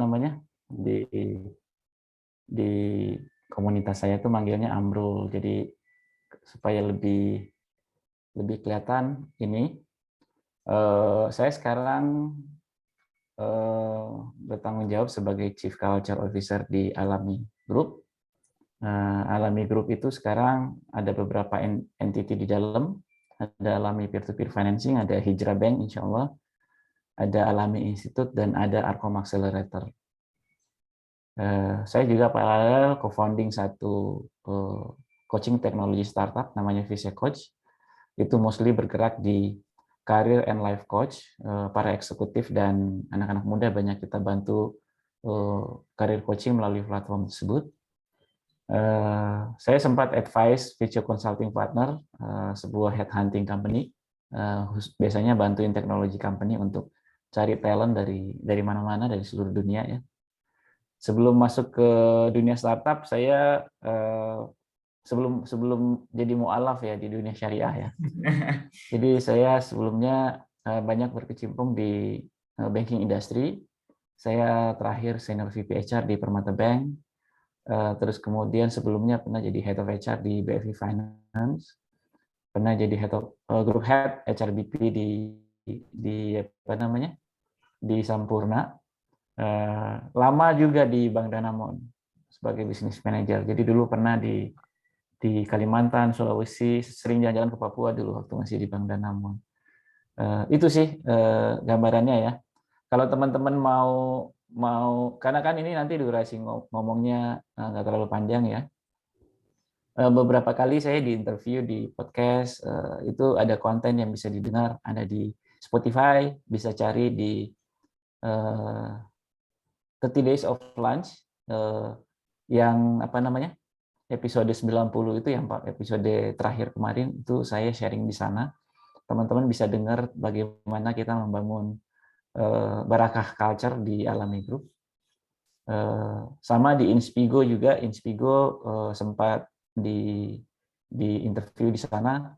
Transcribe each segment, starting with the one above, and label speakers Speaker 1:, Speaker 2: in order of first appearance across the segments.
Speaker 1: namanya di komunitas saya tuh manggilnya Amrul. Jadi supaya lebih kelihatan ini, saya sekarang bertanggung jawab sebagai Chief Culture Officer di Alami Group. Alami Group itu sekarang ada beberapa entity di dalam, ada Alami Peer-to-Peer Financing, ada Hijrah Bank insya Allah, ada Alami Institute, dan ada Arkom Accelerator. Saya juga paralel co-founding satu coaching teknologi startup namanya Visa Coach. Itu mostly bergerak di career and life coach, para eksekutif dan anak-anak muda banyak kita bantu career coaching melalui platform tersebut. Saya sempat advise Future Consulting Partner, sebuah headhunting company, biasanya bantuin teknologi company untuk cari talent dari mana-mana, dari seluruh dunia ya. Sebelum masuk ke dunia startup, saya sebelum jadi mu'alaf ya di dunia syariah ya. Jadi saya sebelumnya banyak berkecimpung di banking industry. Saya terakhir senior VP HR di Permata Bank. Terus kemudian sebelumnya pernah jadi head of HR di BFI Finance. Pernah jadi head of group head HRBP di apa namanya? Di Sampurna. Lama juga di Bank Danamon sebagai business manager. Jadi dulu pernah di Kalimantan, Sulawesi, sering jalan-jalan ke Papua dulu waktu masih di Bank Danamon. Itu sih gambarannya ya. Kalau teman-teman mau karena kan ini nanti durasi ngomongnya nggak terlalu panjang ya. Beberapa kali saya diinterview di podcast, itu ada konten yang bisa didengar, ada di Spotify, bisa cari di 30 Days of Lunch, yang apa namanya, episode 90 itu yang episode terakhir kemarin, itu saya sharing di sana. Teman-teman bisa dengar bagaimana kita membangun barakah culture di Alami Group. Sama di Inspigo juga, Inspigo sempat di interview di sana,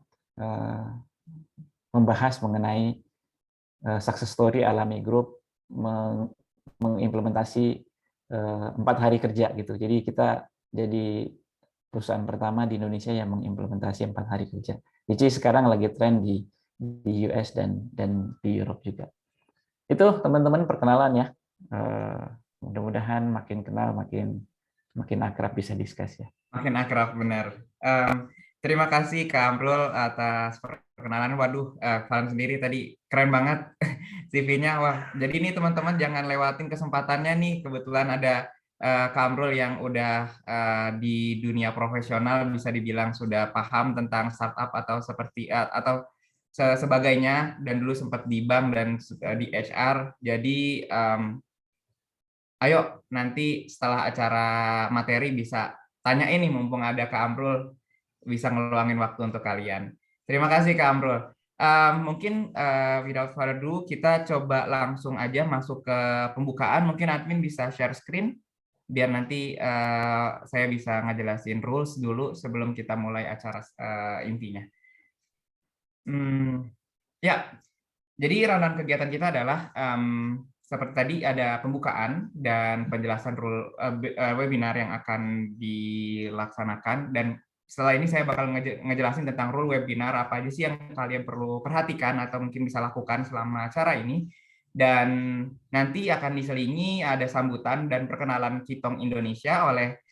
Speaker 1: membahas mengenai success story Alami Group mengimplementasi 4 hari kerja gitu. Jadi kita jadi perusahaan pertama di Indonesia yang mengimplementasi 4 hari kerja. Jadi sekarang lagi tren di US dan di Europe juga. Itu teman-teman perkenalan ya. Mudah-mudahan makin kenal, makin akrab, bisa diskus ya.
Speaker 2: Makin akrab, benar. Terima kasih Kak Amrul atas perkenalan. Waduh, kalian sendiri tadi keren banget CV-nya. Wah, jadi ini teman-teman jangan lewatin kesempatannya nih. Kebetulan ada Kak Amrul yang udah di dunia profesional, bisa dibilang sudah paham tentang startup atau seperti atau sebagainya, dan dulu sempat di bank dan di HR. Jadi ayo nanti setelah acara materi bisa tanya ini, mumpung ada Kak Amrul, bisa ngeluangin waktu untuk kalian. Terima kasih Kak Amrul. Mungkin without further ado, kita coba langsung aja masuk ke pembukaan. Mungkin admin bisa share screen, biar nanti saya bisa ngejelasin rules dulu sebelum kita mulai acara intinya. Ya, jadi rundown kegiatan kita adalah seperti tadi ada pembukaan dan penjelasan rule webinar yang akan dilaksanakan, dan setelah ini saya bakal ngejelasin tentang rule webinar, apa aja sih yang kalian perlu perhatikan atau mungkin bisa lakukan selama acara ini, dan nanti akan diselingi ada sambutan dan perkenalan Kitong Indonesia oleh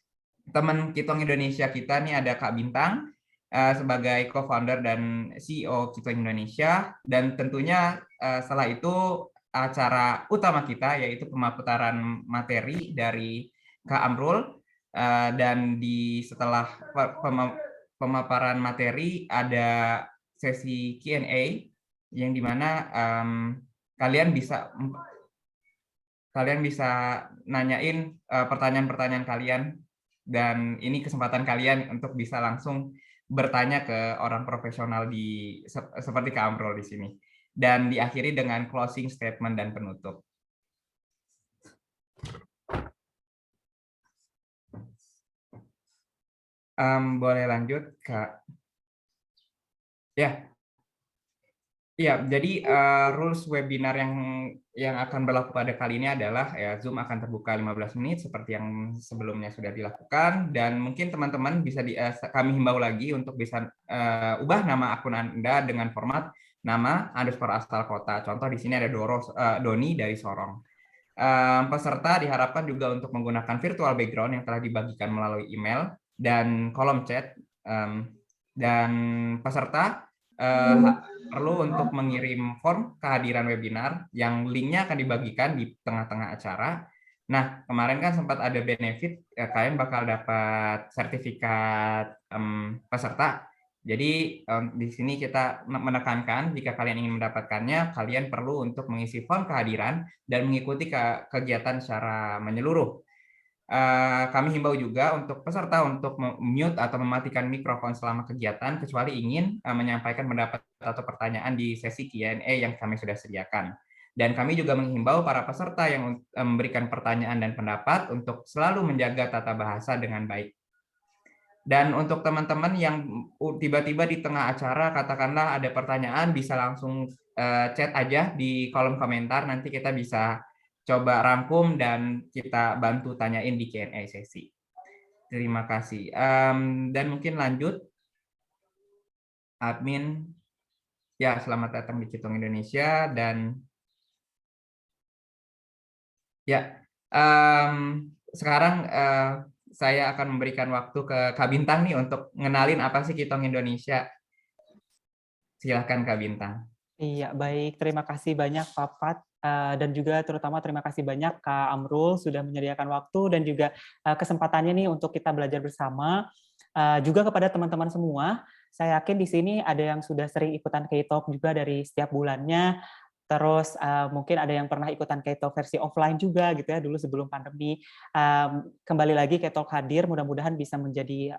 Speaker 2: teman Kitong Indonesia kita nih, ada Kak Bintang sebagai co-founder dan CEO Kitong Indonesia, dan tentunya setelah itu acara utama kita yaitu pemaparan materi dari Kak Amrul, dan setelah pemaparan materi ada sesi Q&A yang dimana kalian bisa nanyain pertanyaan-pertanyaan kalian, dan ini kesempatan kalian untuk bisa langsung bertanya ke orang profesional seperti Kak Amrul di sini, dan diakhiri dengan closing statement dan penutup. Boleh lanjut Kak? Ya. Iya, jadi rules webinar yang akan berlaku pada kali ini adalah ya Zoom akan terbuka 15 menit seperti yang sebelumnya sudah dilakukan, dan mungkin teman-teman bisa kami himbau lagi untuk bisa ubah nama akun Anda dengan format nama underscore asal kota. Contoh di sini ada Doni dari Sorong. Peserta diharapkan juga untuk menggunakan virtual background yang telah dibagikan melalui email dan kolom chat, dan peserta perlu untuk mengirim form kehadiran webinar yang linknya akan dibagikan di tengah-tengah acara. Nah, kemarin kan sempat ada benefit, kalian bakal dapat sertifikat peserta. Jadi di sini kita menekankan jika kalian ingin mendapatkannya, kalian perlu untuk mengisi form kehadiran dan mengikuti kegiatan secara menyeluruh. Kami himbau juga untuk peserta untuk mute atau mematikan mikrofon selama kegiatan kecuali ingin menyampaikan pendapat atau pertanyaan di sesi Q&A yang kami sudah sediakan. Dan kami juga menghimbau para peserta yang memberikan pertanyaan dan pendapat untuk selalu menjaga tata bahasa dengan baik. Dan untuk teman-teman yang tiba-tiba di tengah acara katakanlah ada pertanyaan, bisa langsung chat aja di kolom komentar, nanti kita bisa coba rangkum dan kita bantu tanyain di Q&A sesi. Terima kasih. Dan mungkin lanjut, admin. Ya, selamat datang di Citung Indonesia. Dan ya, sekarang saya akan memberikan waktu ke Kak Bintang nih untuk ngenalin apa sih Citung Indonesia. Silakan Kak Bintang.
Speaker 3: Iya, baik. Terima kasih banyak Pak Fat. Dan juga terutama terima kasih banyak Kak Amrul sudah menyediakan waktu dan juga kesempatannya nih untuk kita belajar bersama. Juga kepada teman-teman semua, saya yakin di sini ada yang sudah sering ikutan K-Talk juga dari setiap bulannya. Terus mungkin ada yang pernah ikutan K-Talk versi offline juga gitu ya dulu sebelum pandemi. Kembali lagi K-Talk hadir, mudah-mudahan bisa menjadi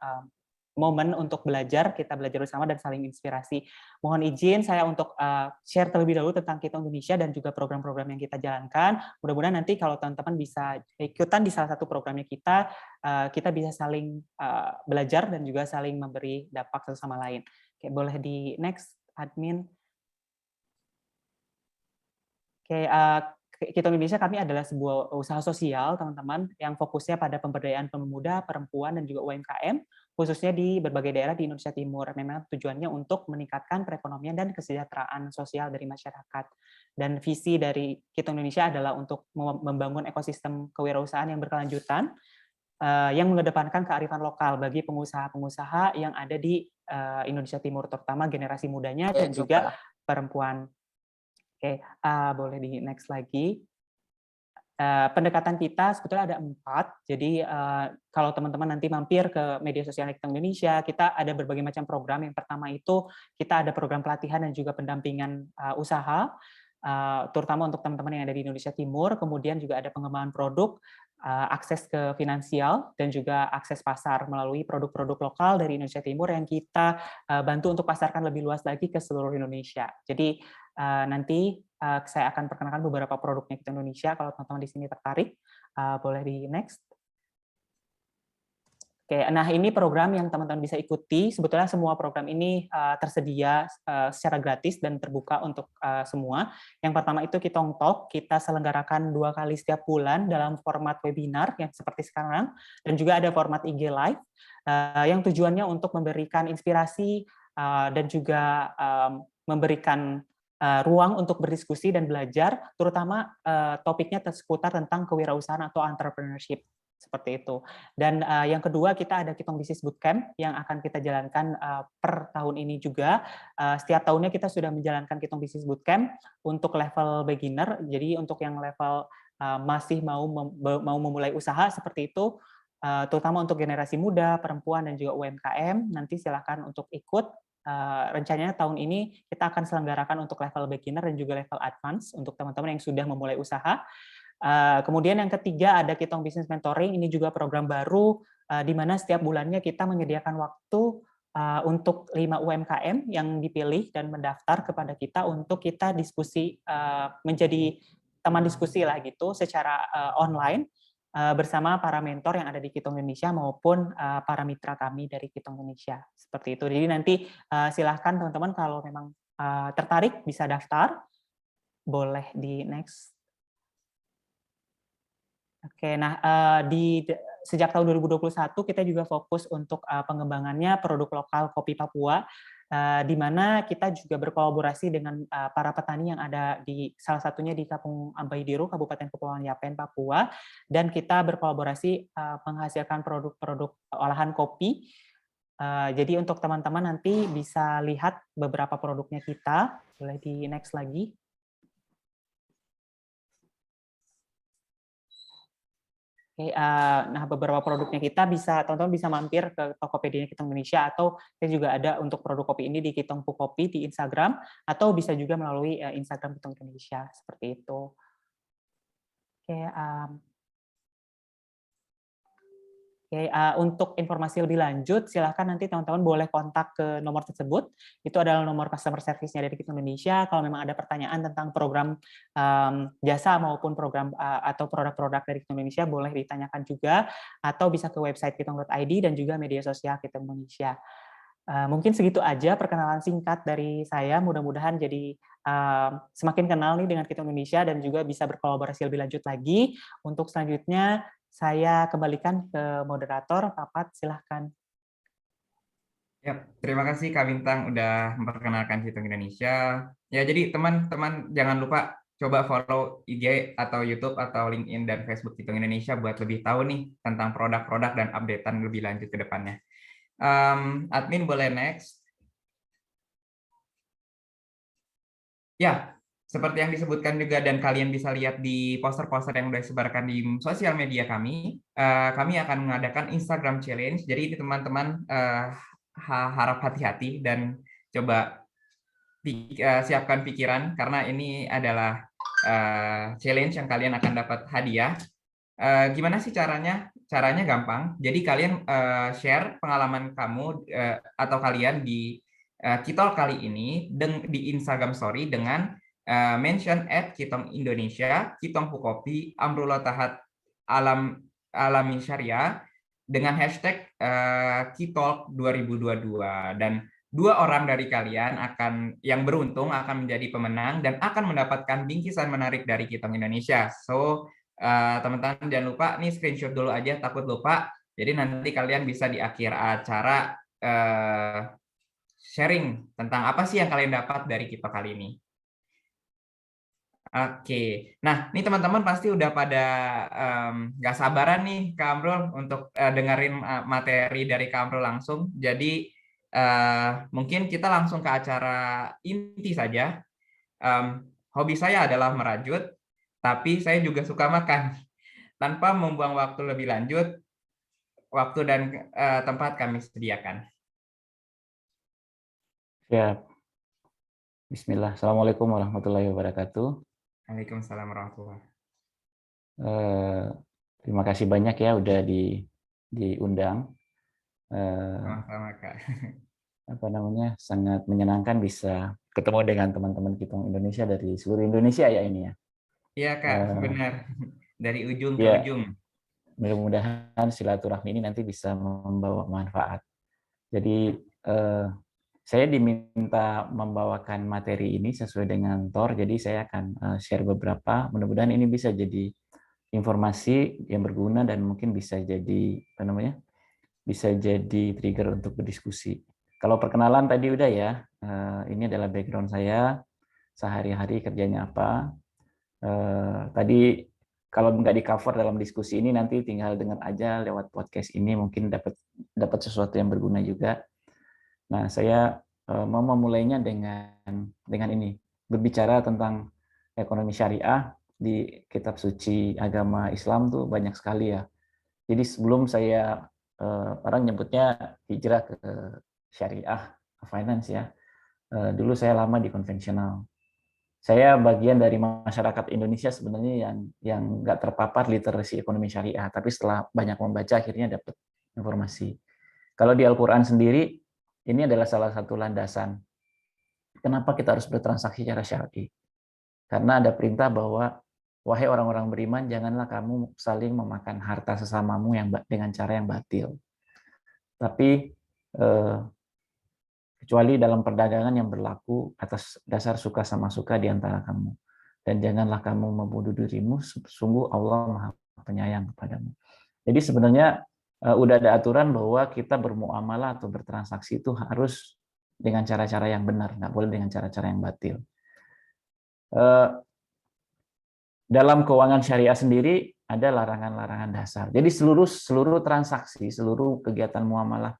Speaker 3: momen untuk belajar, kita belajar bersama dan saling inspirasi. Mohon izin saya untuk share terlebih dahulu tentang Kita Indonesia dan juga program-program yang kita jalankan. Mudah-mudahan nanti kalau teman-teman bisa ikutan di salah satu programnya kita bisa saling belajar dan juga saling memberi dampak satu sama lain. Oke, boleh di next, admin. Oke, Kita Indonesia kami adalah sebuah usaha sosial, teman-teman, yang fokusnya pada pemberdayaan pemuda, perempuan, dan juga UMKM, khususnya di berbagai daerah di Indonesia Timur. Memang tujuannya untuk meningkatkan perekonomian dan kesejahteraan sosial dari masyarakat. Dan visi dari Kita Indonesia adalah untuk membangun ekosistem kewirausahaan yang berkelanjutan, yang mengedepankan kearifan lokal bagi pengusaha-pengusaha yang ada di Indonesia Timur, terutama generasi mudanya dan juga perempuan. Oke, boleh di next lagi. Pendekatan kita sebetulnya ada 4. Jadi kalau teman-teman nanti mampir ke media sosial Kita Indonesia, kita ada berbagai macam program. Yang pertama itu kita ada program pelatihan dan juga pendampingan usaha, terutama untuk teman-teman yang ada di Indonesia Timur. Kemudian juga ada pengembangan produk, akses ke finansial, dan juga akses pasar melalui produk-produk lokal dari Indonesia Timur yang kita bantu untuk pasarkan lebih luas lagi ke seluruh Indonesia. Jadi nanti saya akan perkenalkan beberapa produknya Kita Indonesia kalau teman-teman di sini tertarik. Boleh di next. Oke, nah ini program yang teman-teman bisa ikuti. Sebetulnya semua program ini tersedia secara gratis dan terbuka untuk semua. Yang pertama itu Kitong Talk, kita selenggarakan 2 kali setiap bulan dalam format webinar yang seperti sekarang, dan juga ada format IG Live yang tujuannya untuk memberikan inspirasi dan juga memberikan ruang untuk berdiskusi dan belajar, terutama topiknya seputar tentang kewirausahaan atau entrepreneurship, seperti itu. Dan yang kedua, kita ada Kitong Business Bootcamp yang akan kita jalankan per tahun ini juga. Setiap tahunnya kita sudah menjalankan Kitong Business Bootcamp untuk level beginner, jadi untuk yang level masih mau memulai usaha seperti itu, terutama untuk generasi muda, perempuan, dan juga UMKM, nanti silakan untuk ikut. Rencananya tahun ini kita akan selenggarakan untuk level beginner dan juga level advance untuk teman-teman yang sudah memulai usaha. Kemudian yang ketiga ada Kitong Business Mentoring, ini juga program baru di mana setiap bulannya kita menyediakan waktu untuk 5 UMKM yang dipilih dan mendaftar kepada kita untuk kita diskusi, menjadi teman diskusi lah gitu secara online bersama para mentor yang ada di Kitong Indonesia maupun para mitra kami dari Kitong Indonesia, seperti itu. Jadi nanti silahkan teman-teman kalau memang tertarik bisa daftar. Boleh di next. Oke, nah sejak tahun 2021 kita juga fokus untuk pengembangannya produk lokal kopi Papua, di mana kita juga berkolaborasi dengan para petani yang ada di salah satunya di Kampung Ambaidiru, Kabupaten Kepulauan Yapen, Papua, dan kita berkolaborasi menghasilkan produk-produk olahan kopi. Jadi untuk teman-teman nanti bisa lihat beberapa produknya kita, boleh di next lagi. Oke, nah beberapa produknya kita teman-teman bisa mampir ke Tokopedia Kitong Indonesia, atau saya juga ada untuk produk kopi ini di Kitong Pu Kopi di Instagram, atau bisa juga melalui Instagram Kitong Indonesia, seperti itu. Oke, untuk informasi lebih lanjut, silakan nanti teman-teman boleh kontak ke nomor tersebut. Itu adalah nomor customer service-nya dari Kitong Indonesia. Kalau memang ada pertanyaan tentang program jasa maupun program atau produk-produk dari Kitong Indonesia, boleh ditanyakan juga, atau bisa ke website kitong.id dan juga media sosial Kitong Indonesia. Mungkin segitu aja perkenalan singkat dari saya. Mudah-mudahan jadi semakin kenal nih dengan Kitong Indonesia dan juga bisa berkolaborasi lebih lanjut lagi. Untuk selanjutnya, saya kembalikan ke moderator, Papat, silahkan.
Speaker 2: Ya, terima kasih Kak Bintang udah memperkenalkan Kitong Indonesia. Ya, jadi teman-teman jangan lupa coba follow IG atau YouTube atau LinkedIn dan Facebook Kitong Indonesia buat lebih tahu nih tentang produk-produk dan updatean lebih lanjut ke depannya. Admin boleh next. Ya, seperti yang disebutkan juga dan kalian bisa lihat di poster-poster yang sudah disebarkan di sosial media kami akan mengadakan Instagram Challenge. Jadi teman-teman harap hati-hati dan coba siapkan pikiran, karena ini adalah challenge yang kalian akan dapat hadiah. Gimana sih caranya? Caranya gampang. Jadi kalian share pengalaman kamu atau kalian di Kitol kali ini di Instagram Story dengan mention @Kitong Indonesia, Kitong Pu Kopi, Amrullah Tahat Alami Syariah dengan hashtag Kitol 2022, dan 2 orang dari kalian yang beruntung akan menjadi pemenang dan akan mendapatkan bingkisan menarik dari Kitong Indonesia. So teman-teman jangan lupa nih, screenshot dulu aja, takut lupa. Jadi nanti kalian bisa di akhir acara sharing tentang apa sih yang kalian dapat dari kita kali ini. Oke, nah ini teman-teman pasti udah pada nggak sabaran nih Kak Amrul untuk dengerin materi dari Kak Amrul langsung. Jadi mungkin kita langsung ke acara inti saja. Hobi saya adalah merajut, tapi saya juga suka makan. Tanpa membuang waktu lebih lanjut, waktu dan tempat kami sediakan.
Speaker 1: Siap. Bismillah. Assalamualaikum warahmatullahi wabarakatuh.
Speaker 2: Waalaikumsalam warahmatullahi.
Speaker 1: Terima kasih banyak ya udah diundang.
Speaker 2: Sama-sama Kak.
Speaker 1: Apa namanya, sangat menyenangkan bisa ketemu dengan teman-teman Kitong Indonesia dari seluruh Indonesia ya ini ya.
Speaker 2: Iya Kak, benar. Dari ujung ke
Speaker 1: Ya,
Speaker 2: ujung.
Speaker 1: mudah-mudahan silaturahmi ini nanti bisa membawa manfaat. Jadi saya diminta membawakan materi ini sesuai dengan TOR, jadi saya akan share beberapa. Mudah-mudahan ini bisa jadi informasi yang berguna dan mungkin bisa jadi apa namanya, bisa jadi trigger untuk berdiskusi. Kalau perkenalan tadi udah ya, ini adalah background saya, sehari-hari kerjanya apa. Tadi kalau nggak di cover dalam diskusi ini, nanti tinggal dengar aja lewat podcast ini, mungkin dapat sesuatu yang berguna juga. Nah, saya mau memulainya dengan ini, berbicara tentang ekonomi syariah di kitab suci agama Islam tuh banyak sekali ya. Jadi sebelum saya orang nyebutnya hijrah ke syariah finance ya, dulu saya lama di konvensional. Saya bagian dari masyarakat Indonesia sebenarnya yang nggak terpapar literasi ekonomi syariah, tapi setelah banyak membaca akhirnya dapat informasi. Kalau di Al-Quran sendiri, ini adalah salah satu landasan kenapa kita harus bertransaksi secara syar'i. Karena ada perintah bahwa, wahai orang-orang beriman, janganlah kamu saling memakan harta sesamamu dengan cara yang batil. Tapi kecuali dalam perdagangan yang berlaku atas dasar suka sama suka di antara kamu. Dan janganlah kamu membunuh dirimu, sungguh Allah Maha Penyayang kepadamu. Jadi sebenarnya udah ada aturan bahwa kita bermuamalah atau bertransaksi itu harus dengan cara-cara yang benar, nggak boleh dengan cara-cara yang batil. Dalam keuangan syariah sendiri ada larangan-larangan dasar. Jadi seluruh transaksi, seluruh kegiatan muamalah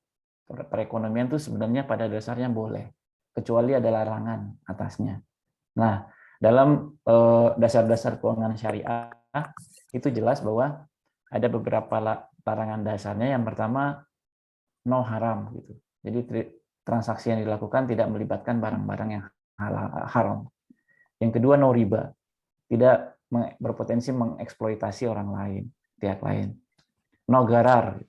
Speaker 1: perekonomian itu sebenarnya pada dasarnya boleh, kecuali ada larangan atasnya. Nah, dalam dasar-dasar keuangan syariah itu jelas bahwa ada beberapa larangan dasarnya. Yang pertama, no haram gitu. Jadi transaksi yang dilakukan tidak melibatkan barang-barang yang haram. Yang kedua, no riba. Tidak berpotensi mengeksploitasi orang lain, pihak lain. No garar.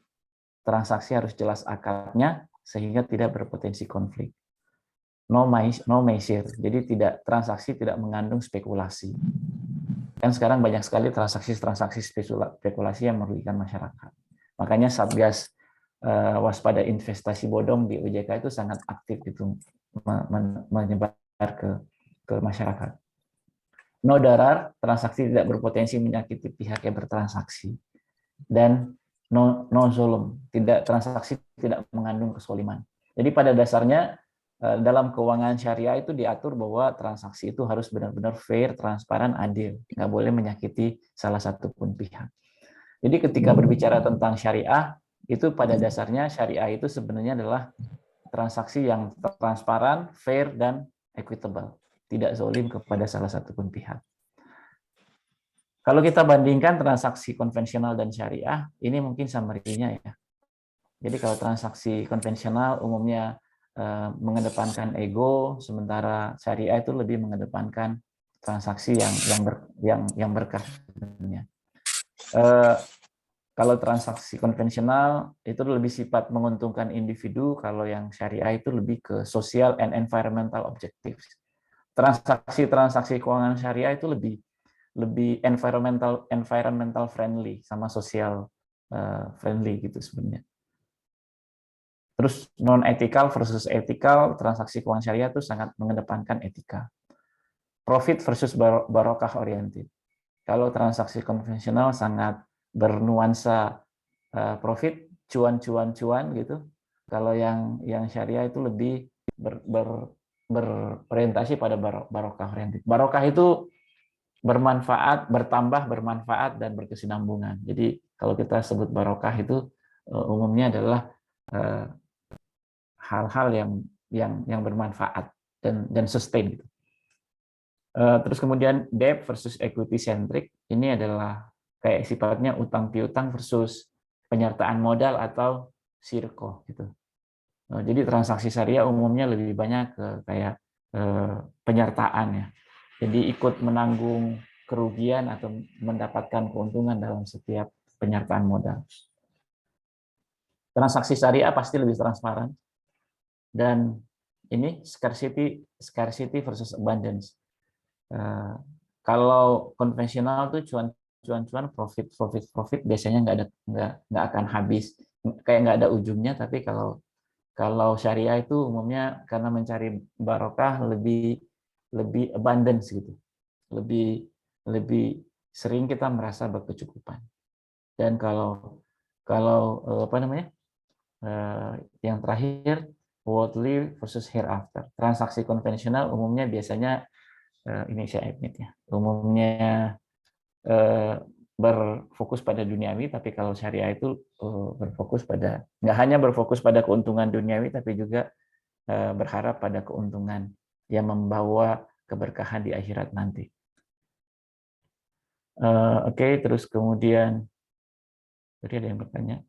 Speaker 1: Transaksi harus jelas akadnya sehingga tidak berpotensi konflik. No maisir. Jadi transaksi tidak mengandung spekulasi. Kan sekarang banyak sekali transaksi spekulasi yang merugikan masyarakat. Makanya Satgas waspada investasi bodong di OJK itu sangat aktif itu menyebar ke masyarakat. No darar, transaksi tidak berpotensi menyakiti pihak yang bertransaksi. Dan no zolum, transaksi tidak mengandung kesoliman. Jadi pada dasarnya dalam keuangan syariah itu diatur bahwa transaksi itu harus benar-benar fair, transparan, adil. Nggak boleh menyakiti salah satu pun pihak. Jadi ketika berbicara tentang syariah, itu pada dasarnya syariah itu sebenarnya adalah transaksi yang transparan, fair, dan equitable. Tidak zolim kepada salah satu pun pihak. Kalau kita bandingkan transaksi konvensional dan syariah, ini mungkin summary-nya ya. Jadi kalau transaksi konvensional umumnya mengedepankan ego, sementara syariah itu lebih mengedepankan transaksi yang berkah sebenarnya. Kalau transaksi konvensional itu lebih sifat menguntungkan individu, kalau yang syariah itu lebih ke social and environmental objectives. Transaksi keuangan syariah itu lebih environmental friendly sama social friendly gitu sebenarnya. Terus non-ethical versus ethical, transaksi keuangan syariah itu sangat mengedepankan etika. Profit versus barokah oriented. Kalau transaksi konvensional sangat bernuansa profit, cuan gitu. Kalau yang syariah itu lebih berorientasi pada barokah oriented. Barokah itu bermanfaat, bertambah, bermanfaat, dan berkesinambungan. Jadi kalau kita sebut barokah itu umumnya adalah hal-hal yang bermanfaat dan sustain gitu. Terus kemudian debt versus equity centric, ini adalah kayak sifatnya utang piutang versus penyertaan modal atau sirko gitu. Jadi transaksi syariah umumnya lebih banyak ke kayak penyertaan ya. Jadi ikut menanggung kerugian atau mendapatkan keuntungan dalam setiap penyertaan modal. Transaksi syariah pasti lebih transparan. Dan ini scarcity versus abundance. Kalau konvensional tuh cuan profit biasanya nggak akan habis, kayak nggak ada ujungnya. Tapi kalau syariah itu umumnya karena mencari barokah lebih abundance gitu, lebih sering kita merasa berkecukupan. Dan kalau apa namanya yang terakhir, worldly versus hereafter. Transaksi konvensional umumnya biasanya ini saya admit ya, umumnya berfokus pada duniawi, tapi kalau syariah itu berfokus pada, nggak hanya berfokus pada keuntungan duniawi, tapi juga berharap pada keuntungan yang membawa keberkahan di akhirat nanti. Oke, terus kemudian tadi ada yang bertanya.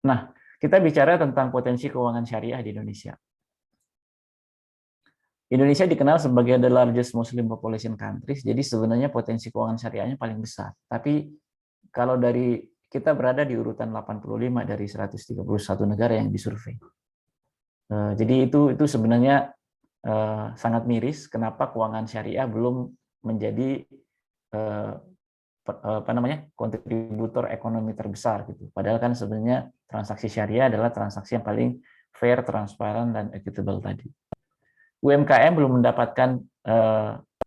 Speaker 1: Nah, kita bicara tentang potensi keuangan syariah di Indonesia. Indonesia dikenal sebagai the largest Muslim population countries, jadi sebenarnya potensi keuangan syariahnya paling besar. Tapi kalau kita berada di urutan 85 dari 131 negara yang disurvei. Jadi itu sebenarnya sangat miris kenapa keuangan syariah belum menjadi kontributor ekonomi terbesar gitu. Padahal kan sebenarnya transaksi syariah adalah transaksi yang paling fair, transparan, dan equitable tadi. UMKM belum mendapatkan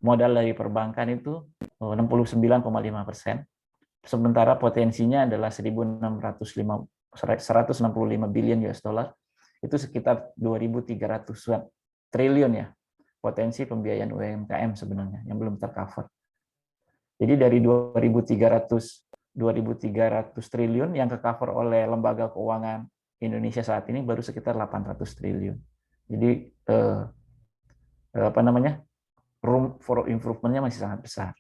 Speaker 1: modal dari perbankan itu 69,5%, sementara potensinya adalah 165 billion US dollar, itu sekitar 2.300 triliun ya potensi pembiayaan UMKM sebenarnya yang belum tercover. Jadi dari 2.300 triliun yang tercover oleh lembaga keuangan Indonesia saat ini baru sekitar 800 triliun. Jadi room for improvement-nya masih sangat besar.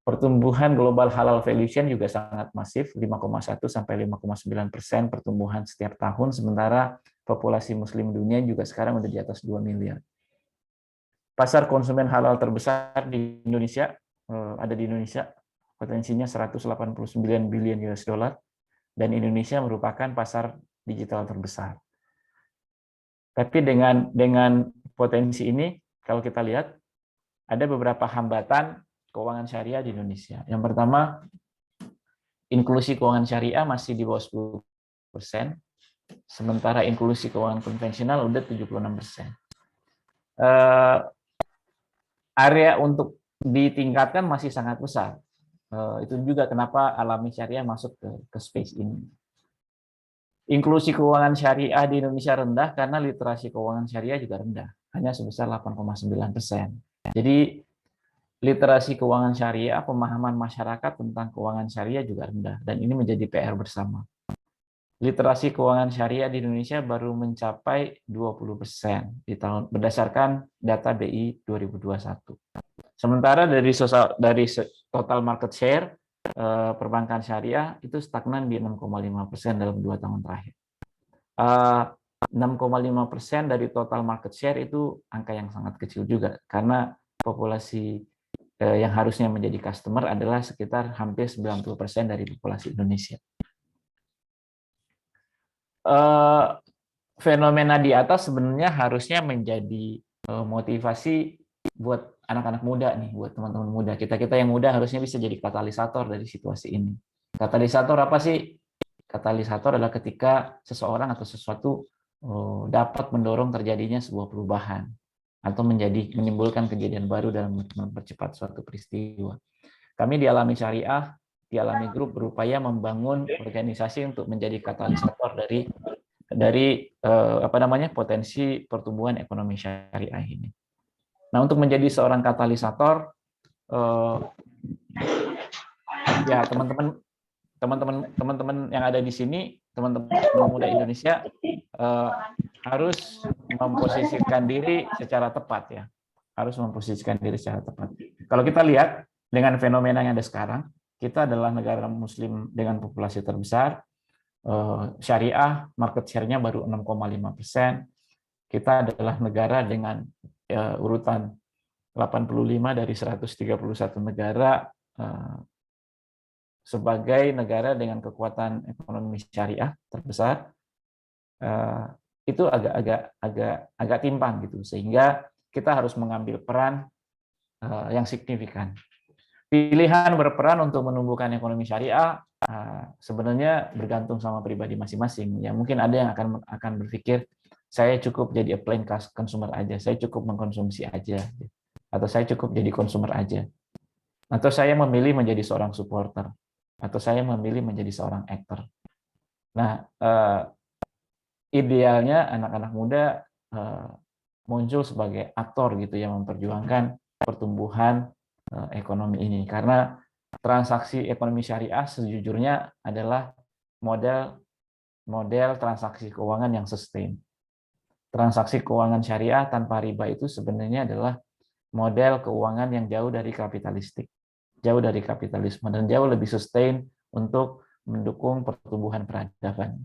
Speaker 1: Pertumbuhan global halal valuation juga sangat masif, 5,1 sampai 5,9% pertumbuhan setiap tahun, sementara populasi muslim dunia juga sekarang udah di atas 2 miliar. Pasar konsumen halal terbesar di Indonesia, ada di Indonesia, potensinya 189 billion US dollar, dan Indonesia merupakan pasar digital terbesar. Tapi dengan potensi ini, kalau kita lihat, ada beberapa hambatan keuangan syariah di Indonesia. Yang pertama, inklusi keuangan syariah masih di bawah 10%, sementara inklusi keuangan konvensional udah 76%. Area untuk ditingkatkan masih sangat besar. Itu juga kenapa Alami Syariah masuk ke space ini. Inklusi keuangan syariah di Indonesia rendah karena literasi keuangan syariah juga rendah, hanya sebesar 8,9%. Jadi literasi keuangan syariah, pemahaman masyarakat tentang keuangan syariah juga rendah, dan ini menjadi PR bersama. Literasi keuangan syariah di Indonesia baru mencapai 20% di tahun berdasarkan data BI 2021. Sementara dari total market share perbankan syariah itu stagnan di 6,5% dalam 2 tahun terakhir. 6,5% dari total market share itu angka yang sangat kecil juga, karena populasi yang harusnya menjadi customer adalah sekitar hampir 90% dari populasi Indonesia. Fenomena di atas sebenarnya harusnya menjadi motivasi buat anak-anak muda nih, buat teman-teman muda. Kita yang muda harusnya bisa jadi katalisator dari situasi ini. Katalisator apa sih? Katalisator adalah ketika seseorang atau sesuatu dapat mendorong terjadinya sebuah perubahan atau menimbulkan kejadian baru dalam mempercepat suatu peristiwa. Kami di Alami Syariah, di Alami Group berupaya membangun organisasi untuk menjadi katalisator dari potensi pertumbuhan ekonomi syariah ini. Nah, untuk menjadi seorang katalisator, ya teman-teman yang ada di sini, teman-teman muda Indonesia harus memposisikan diri secara tepat ya, harus memposisikan diri secara tepat. Kalau kita lihat dengan fenomena yang ada sekarang, kita adalah negara Muslim dengan populasi terbesar, syariah market share-nya baru 6,5%. Kita adalah negara dengan urutan 85 dari 131 negara sebagai negara dengan kekuatan ekonomi syariah terbesar. Itu agak timpang gitu, sehingga kita harus mengambil peran yang signifikan. Pilihan berperan untuk menumbuhkan ekonomi syariah sebenarnya bergantung sama pribadi masing-masing. Ya mungkin ada yang akan berpikir saya cukup jadi a plain consumer aja, saya cukup mengkonsumsi aja, atau saya cukup jadi consumer aja, atau saya memilih menjadi seorang supporter, atau saya memilih menjadi seorang actor. Nah, idealnya anak-anak muda muncul sebagai aktor gitu yang memperjuangkan pertumbuhan ekonomi ini, karena transaksi ekonomi syariah sejujurnya adalah model transaksi keuangan yang sustain. Transaksi keuangan syariah tanpa riba itu sebenarnya adalah model keuangan yang jauh dari kapitalistik, jauh dari kapitalisme, dan jauh lebih sustain untuk mendukung pertumbuhan peradaban.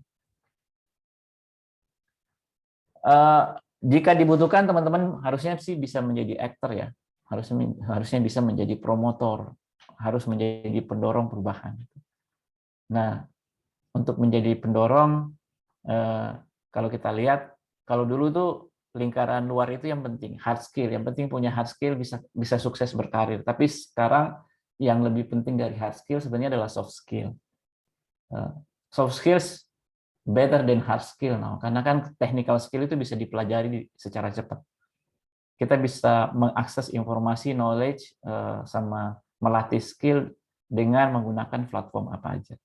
Speaker 1: Jika dibutuhkan, teman-teman harusnya sih bisa menjadi aktor ya, harusnya bisa menjadi promotor, harus menjadi pendorong perubahan. Nah, untuk menjadi pendorong, kalau kita lihat, kalau dulu tuh lingkaran luar itu yang penting hard skill, yang penting punya hard skill bisa sukses berkarir. Tapi sekarang yang lebih penting dari hard skill sebenarnya adalah soft skill. Soft skills better than hard skill now, karena kan technical skill itu bisa dipelajari secara cepat. Kita bisa mengakses informasi, knowledge, sama melatih skill dengan menggunakan platform apa aja.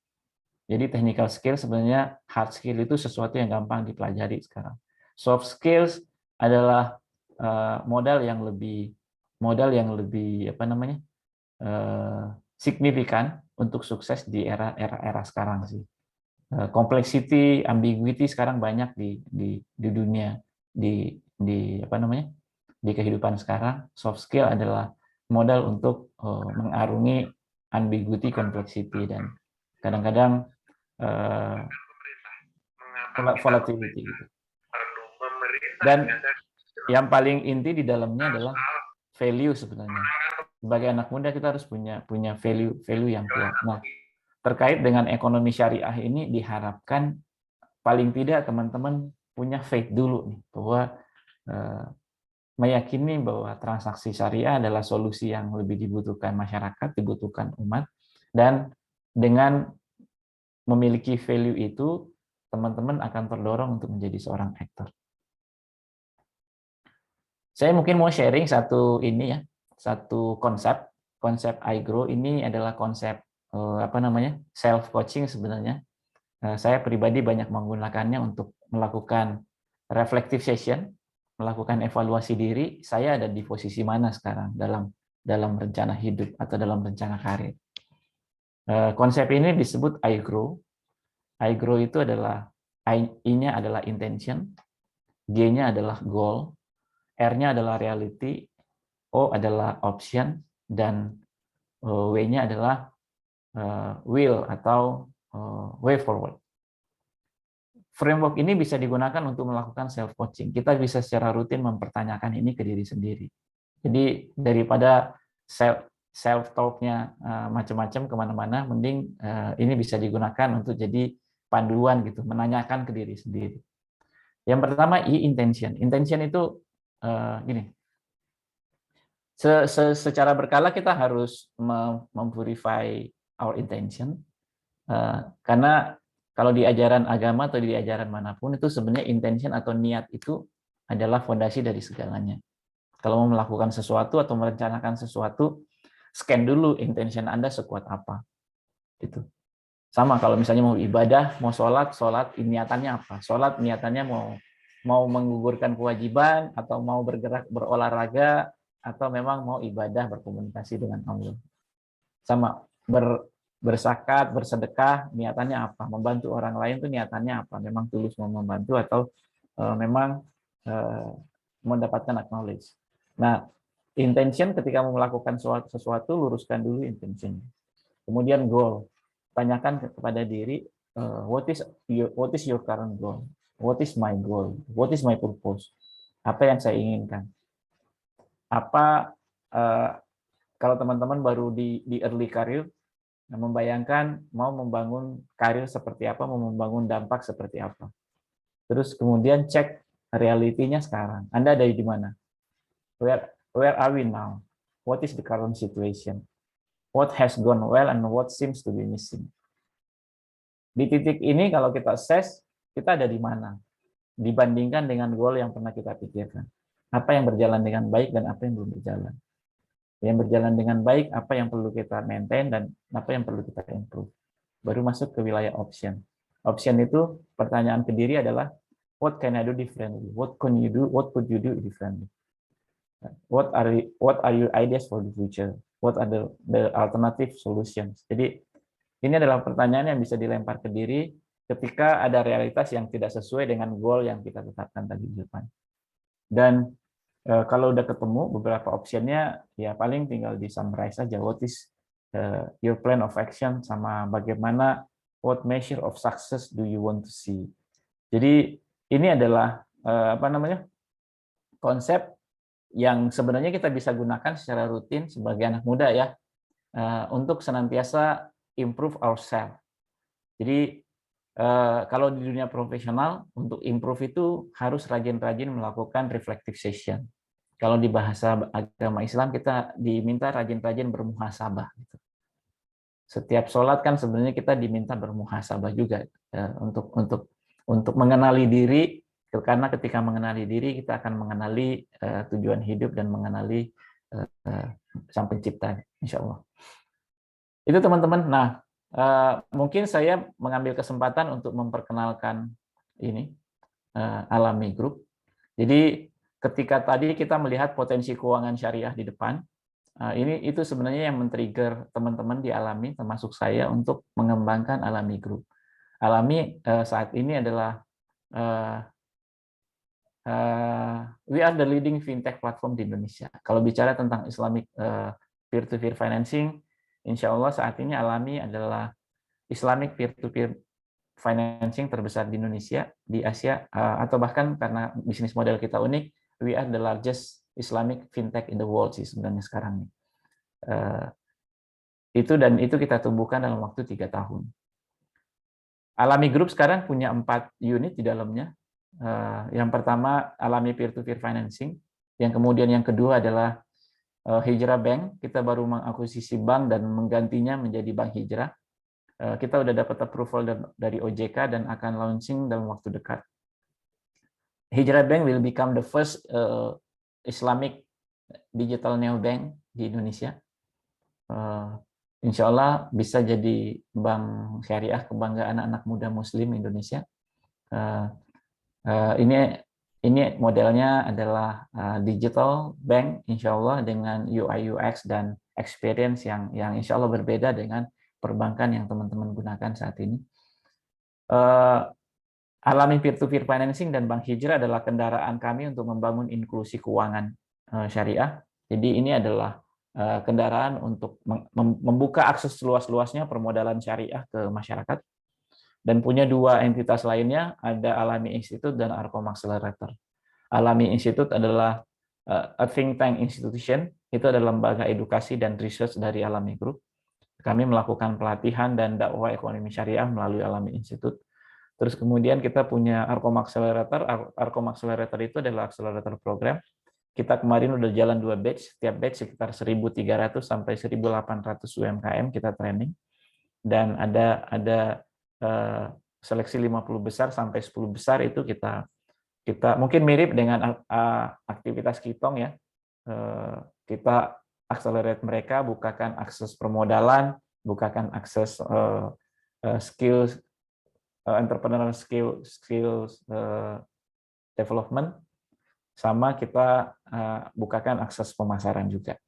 Speaker 1: Jadi technical skill sebenarnya hard skill itu sesuatu yang gampang dipelajari sekarang. Soft skills adalah modal yang lebih signifikan untuk sukses di era sekarang sih. Complexity, ambiguity sekarang banyak di dunia, di di kehidupan sekarang. Soft skill adalah modal untuk mengarungi ambiguity, complexity, dan kadang-kadang volatility gitu. Dan yang paling inti di dalamnya adalah value sebenarnya. Sebagai anak muda kita harus punya value yang kuat. Nah, terkait dengan ekonomi syariah ini diharapkan paling tidak teman-teman punya faith dulu nih, bahwa meyakini bahwa transaksi syariah adalah solusi yang lebih dibutuhkan masyarakat, dibutuhkan umat, dan dengan memiliki value itu, teman-teman akan terdorong untuk menjadi seorang aktor. Saya mungkin mau sharing satu konsep iGrow ini adalah konsep self coaching sebenarnya. Saya pribadi banyak menggunakannya untuk melakukan reflective session, melakukan evaluasi diri, saya ada di posisi mana sekarang dalam rencana hidup atau dalam rencana karir. Konsep ini disebut iGrow. iGrow itu adalah I-nya adalah intention, G-nya adalah goal, R-nya adalah reality, O adalah option, dan W-nya adalah will atau way forward. Framework ini bisa digunakan untuk melakukan self-coaching. Kita bisa secara rutin mempertanyakan ini ke diri sendiri. Jadi daripada self-talk-nya macam-macam kemana-mana, mending ini bisa digunakan untuk jadi panduan gitu, menanyakan ke diri sendiri. Yang pertama, intention. Intention itu gini, secara berkala kita harus memverify our intention, karena kalau di ajaran agama atau di ajaran manapun itu sebenarnya intention atau niat itu adalah fondasi dari segalanya. Kalau mau melakukan sesuatu atau merencanakan sesuatu, scan dulu intention Anda sekuat apa. Itu. Sama kalau misalnya mau ibadah, mau sholat niatannya apa? Sholat niatannya mau menggugurkan kewajiban, atau mau bergerak berolahraga, atau memang mau ibadah berkomunikasi dengan Allah. Sama berzakat, bersedekah, niatannya apa? Membantu orang lain itu niatannya apa? Memang tulus mau membantu atau memang mendapatkan acknowledge. Nah, intention ketika mau melakukan sesuatu, luruskan dulu intention. Kemudian goal. Tanyakan kepada diri, what is your current goal? What is my goal? What is my purpose? Apa yang saya inginkan? Apa kalau teman-teman baru di early career, membayangkan mau membangun karir seperti apa, mau membangun dampak seperti apa. Terus kemudian cek realitinya sekarang. Anda ada di mana? Where are we now? What is the current situation? What has gone well and what seems to be missing? Di titik ini kalau kita assess, kita ada di mana? Dibandingkan dengan goal yang pernah kita pikirkan. Apa yang berjalan dengan baik dan apa yang belum berjalan. Yang berjalan dengan baik, apa yang perlu kita maintain dan apa yang perlu kita improve. Baru masuk ke wilayah option. Option itu pertanyaan ke diri adalah, what can I do differently? What could you do differently? What are your ideas for the future? What are the alternative solutions? Jadi ini adalah pertanyaan yang bisa dilempar ke diri ketika ada realitas yang tidak sesuai dengan goal yang kita tetapkan tadi di depan. Dan kalau udah ketemu beberapa optionnya, ya paling tinggal di summarize saja. What is your plan of action, sama bagaimana, what measure of success do you want to see. Jadi ini adalah konsep yang sebenarnya kita bisa gunakan secara rutin sebagai anak muda ya, untuk senantiasa improve ourselves. Jadi kalau di dunia profesional, untuk improve itu harus rajin-rajin melakukan reflective session. Kalau di bahasa agama Islam kita diminta rajin-rajin bermuhasabah. Setiap sholat kan sebenarnya kita diminta bermuhasabah juga ya, untuk mengenali diri, karena ketika mengenali diri kita akan mengenali tujuan hidup dan mengenali Sang Pencipta, insya Allah. Itu teman-teman. Nah, mungkin saya mengambil kesempatan untuk memperkenalkan ini Alami Group. Jadi ketika tadi kita melihat potensi keuangan syariah di depan, itu sebenarnya yang men-trigger teman-teman di Alami, termasuk saya, untuk mengembangkan Alami Group. Alami saat ini adalah we are the leading fintech platform di Indonesia. Kalau bicara tentang Islamic peer-to-peer financing, insya Allah saat ini Alami adalah Islamic peer-to-peer financing terbesar di Indonesia, di Asia, atau bahkan karena bisnis model kita unik, we are the largest Islamic fintech in the world sih sebenarnya sekarang. Itu kita tumbuhkan dalam waktu 3 tahun. Alami Group sekarang punya 4 unit di dalamnya. Yang pertama Alami peer-to-peer financing, yang kemudian yang kedua adalah Hijrah Bank. Kita baru mengakuisisi bank dan menggantinya menjadi Bank Hijrah. Kita udah dapat approval dari OJK dan akan launching dalam waktu dekat. Hijrah Bank will become the first Islamic digital neobank di Indonesia. Insya Allah bisa jadi bank syariah kebanggaan anak muda Muslim Indonesia. Ini modelnya adalah digital bank, insya Allah dengan UI UX dan experience yang insya Allah berbeda dengan perbankan yang teman-teman gunakan saat ini. Alami peer-to-peer financing dan Bank Hijrah adalah kendaraan kami untuk membangun inklusi keuangan syariah. Jadi ini adalah kendaraan untuk membuka akses luas-luasnya permodalan syariah ke masyarakat. Dan punya 2 entitas lainnya, ada Alami Institute dan Arkom Accelerator. Alami Institute adalah a think tank institution, itu adalah lembaga edukasi dan research dari Alami Group. Kami melakukan pelatihan dan dakwah ekonomi syariah melalui Alami Institute. Terus kemudian kita punya Arkom Accelerator. Arkom Accelerator itu adalah accelerator program. Kita kemarin udah jalan 2 batch, setiap batch sekitar 1.300 sampai 1.800 UMKM kita training. Dan ada seleksi 50 besar sampai 10 besar itu kita mungkin mirip dengan aktivitas Kitong ya. Kita accelerate mereka, bukakan akses permodalan, bukakan akses skills, entrepreneurial skills development, sama kita bukakan akses pemasaran juga.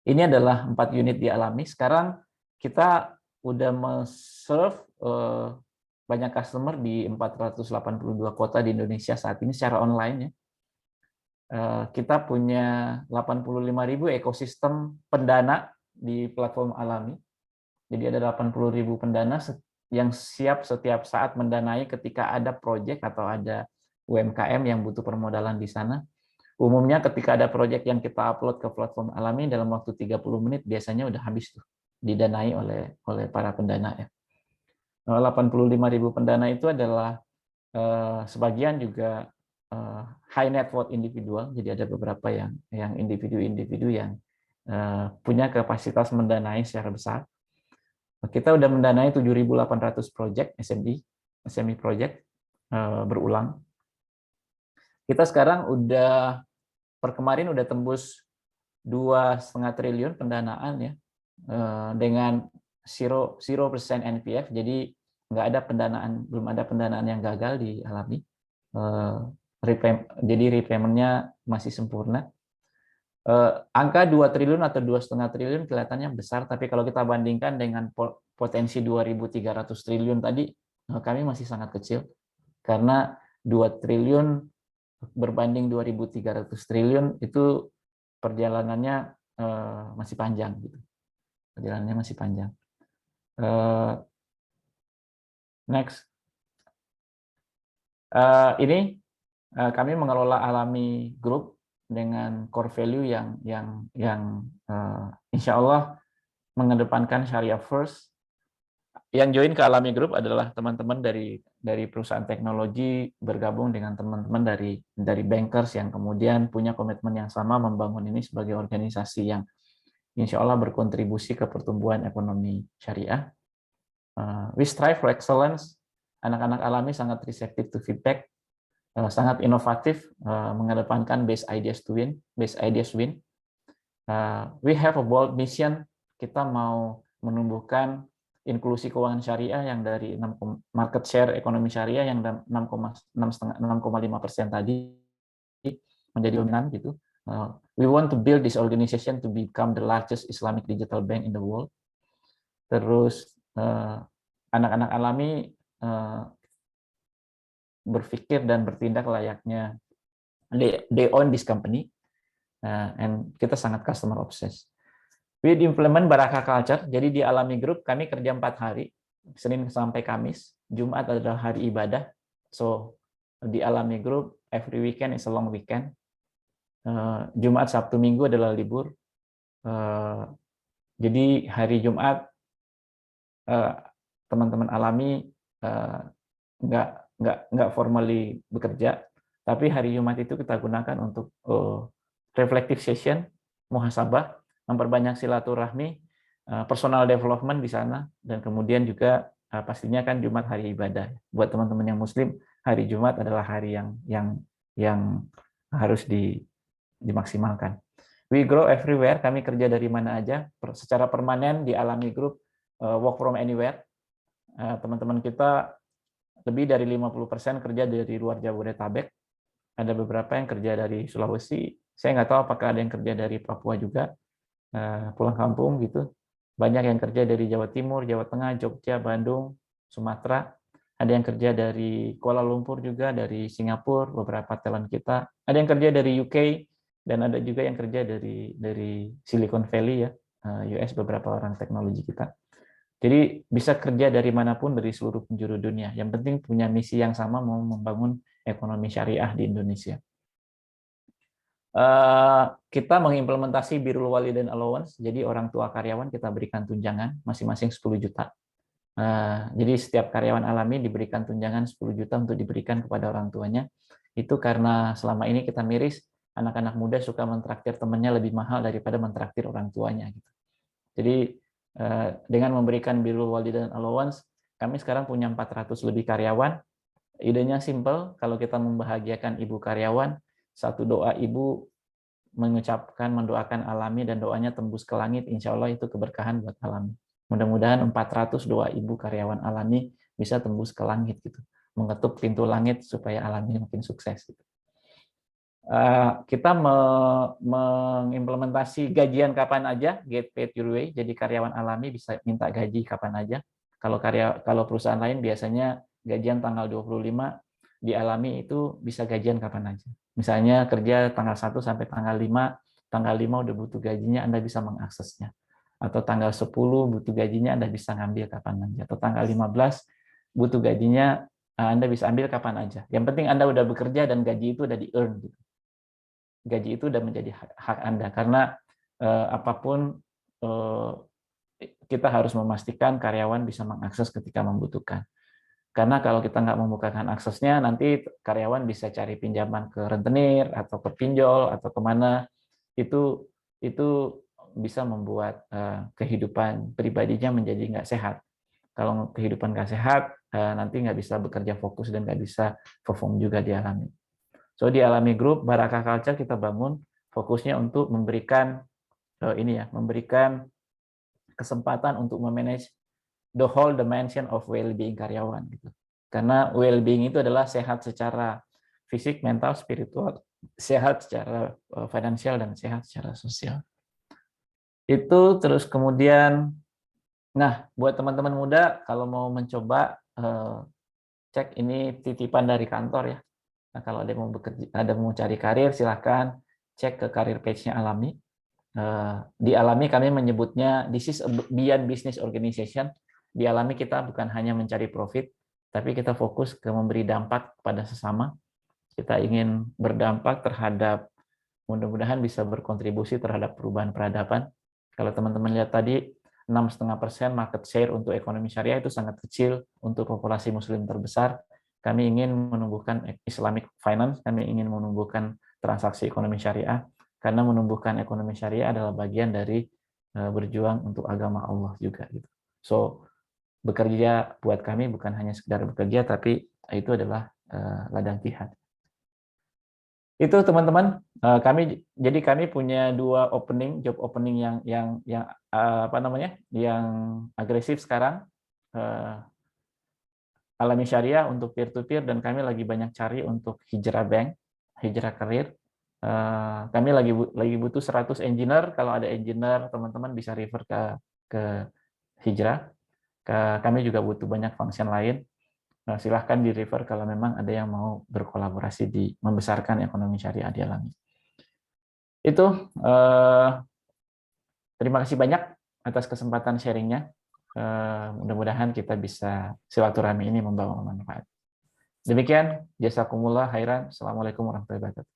Speaker 1: Ini adalah 4 unit di Alami. Sekarang kita udah men-serve banyak customer di 482 kota di Indonesia saat ini secara online ya. Kita punya 85.000 ekosistem pendana di platform Alami. Jadi ada 80.000 pendana yang siap setiap saat mendanai ketika ada proyek atau ada UMKM yang butuh permodalan di sana. Umumnya ketika ada proyek yang kita upload ke platform Alami dalam waktu 30 menit biasanya udah habis tuh didanai oleh para pendana ya. 85.000 pendana itu adalah sebagian juga high net worth individual, jadi ada beberapa yang individu-individu yang punya kapasitas mendanai secara besar. Kita udah mendanai 7.800 proyek SME project berulang. Kita sekarang per kemarin udah tembus 2,5 triliun pendanaan ya, dengan 0% NPF, jadi belum ada pendanaan yang gagal di Alami. Jadi repayment-nya masih sempurna. Angka 2 triliun atau 2,5 triliun kelihatannya besar, tapi kalau kita bandingkan dengan potensi 2.300 triliun tadi, kami masih sangat kecil. Karena 2 triliun berbanding 2.300 triliun itu perjalanannya masih panjang. Perjalanannya masih panjang. Next. Ini kami mengelola Alami Group dengan core value yang insya Allah mengedepankan syariah first. Yang join ke Alami Group adalah teman-teman dari perusahaan teknologi bergabung dengan teman-teman dari bankers yang kemudian punya komitmen yang sama membangun ini sebagai organisasi insya Allah berkontribusi ke pertumbuhan ekonomi syariah. We strive for excellence. Anak-anak Alami sangat receptive to feedback, sangat inovatif, mengedepankan best ideas win. We have a bold mission. Kita mau menumbuhkan inklusi keuangan syariah yang dari market share ekonomi syariah yang 6,5% tadi menjadi dominan gitu. We want to build this organization to become the largest Islamic digital bank in the world. Terus anak-anak Alami berpikir dan bertindak layaknya they own this company, and kita sangat customer obsessed. We implement Barakah Culture, jadi di Alami Group kami kerja 4 hari, Senin sampai Kamis, Jumat adalah hari ibadah. So di Alami Group every weekend is a long weekend. Jumat, Sabtu, Minggu adalah libur. Jadi hari Jumat teman-teman Alami nggak formally bekerja, tapi hari Jumat itu kita gunakan untuk reflective session, muhasabah, memperbanyak silaturahmi, personal development di sana, dan kemudian juga pastinya kan Jumat hari ibadah. Buat teman-teman yang Muslim, hari Jumat adalah hari yang harus dimaksimalkan. We grow everywhere, kami kerja dari mana aja, secara permanen di Alami Group, work from anywhere. Teman-teman kita lebih dari 50% kerja dari luar Jabodetabek, ada beberapa yang kerja dari Sulawesi, saya nggak tahu apakah ada yang kerja dari Papua juga, pulang kampung gitu. Banyak yang kerja dari Jawa Timur, Jawa Tengah, Jogja, Bandung, Sumatera. Ada yang kerja dari Kuala Lumpur juga, dari Singapura, beberapa talent kita. Ada yang kerja dari UK, dan ada juga yang kerja dari Silicon Valley ya, US, beberapa orang teknologi kita. Jadi bisa kerja dari manapun, dari seluruh penjuru dunia. Yang penting punya misi yang sama, mau membangun ekonomi syariah di Indonesia. Kita mengimplementasi Birrul Walidain Allowance, jadi orang tua karyawan kita berikan tunjangan masing-masing 10 juta. Jadi setiap karyawan Alami diberikan tunjangan 10 juta untuk diberikan kepada orang tuanya. Itu karena selama ini kita miris, anak-anak muda suka mentraktir temannya lebih mahal daripada mentraktir orang tuanya. Gitu. Jadi dengan memberikan Birrul Walidain Allowance, kami sekarang punya 400 lebih karyawan. Idenya simple, kalau kita membahagiakan ibu karyawan, satu doa ibu mendoakan Alami dan doanya tembus ke langit, insya Allah itu keberkahan buat Alami. Mudah-mudahan 400 doa ibu karyawan Alami bisa tembus ke langit gitu, mengetuk pintu langit supaya Alami makin sukses. Gitu. Kita mengimplementasi gajian kapan aja, get paid your way, jadi karyawan Alami bisa minta gaji kapan aja. Kalau perusahaan lain biasanya gajian tanggal 25, di Alami itu bisa gajian kapan aja. Misalnya kerja tanggal 1 sampai tanggal 5 udah butuh gajinya, Anda bisa mengaksesnya. Atau tanggal 10 butuh gajinya, Anda bisa ngambil kapan aja. Atau tanggal 15 butuh gajinya, Anda bisa ambil kapan aja. Yang penting Anda udah bekerja dan gaji itu udah di-earn. Gitu. Gaji itu udah menjadi hak Anda. Karena apapun kita harus memastikan karyawan bisa mengakses ketika membutuhkan. Karena kalau kita nggak membukakan aksesnya, nanti karyawan bisa cari pinjaman ke rentenir atau ke pinjol atau kemana. Itu bisa membuat kehidupan pribadinya menjadi nggak sehat. Kalau kehidupan nggak sehat, nanti nggak bisa bekerja fokus dan nggak bisa perform juga di Alami. So di Alami Group, Barakah Culture kita bangun fokusnya untuk memberikan memberikan kesempatan untuk memanage the whole dimension of well-being karyawan. Gitu. Karena well-being itu adalah sehat secara fisik, mental, spiritual, sehat secara finansial, dan sehat secara sosial. Itu terus kemudian, nah buat teman-teman muda, kalau mau mencoba, cek ini titipan dari kantor ya. Nah, kalau ada mau cari karir, silakan cek ke karir page-nya Alami. Di Alami kami menyebutnya this is a beyond business organization. Di Alami kita bukan hanya mencari profit, tapi kita fokus ke memberi dampak kepada sesama. Kita ingin berdampak terhadap, mudah-mudahan bisa berkontribusi terhadap perubahan peradaban. Kalau teman-teman lihat tadi, 6,5% market share untuk ekonomi syariah itu sangat kecil untuk populasi muslim terbesar. Kami ingin menumbuhkan Islamic finance, kami ingin menumbuhkan transaksi ekonomi syariah, karena menumbuhkan ekonomi syariah adalah bagian dari berjuang untuk agama Allah juga gitu. So bekerja buat kami bukan hanya sekedar bekerja, tapi itu adalah ladang jihad. Itu teman-teman, kami punya 2 job opening yang apa namanya, yang agresif sekarang, Alami Syariah untuk peer to peer, dan kami lagi banyak cari untuk hijrah bank, hijrah karir. Kami lagi butuh 100 engineer. Kalau ada engineer, teman-teman bisa refer ke hijrah. Kami juga butuh banyak function lain. Silahkan di refer kalau memang ada yang mau berkolaborasi di membesarkan ekonomi syariah di Alami. Itu terima kasih banyak atas kesempatan sharingnya. Mudah-mudahan kita bisa silaturahmi ini membawa manfaat. Demikian, jazakumullah khairan. Assalamualaikum warahmatullahi wabarakatuh.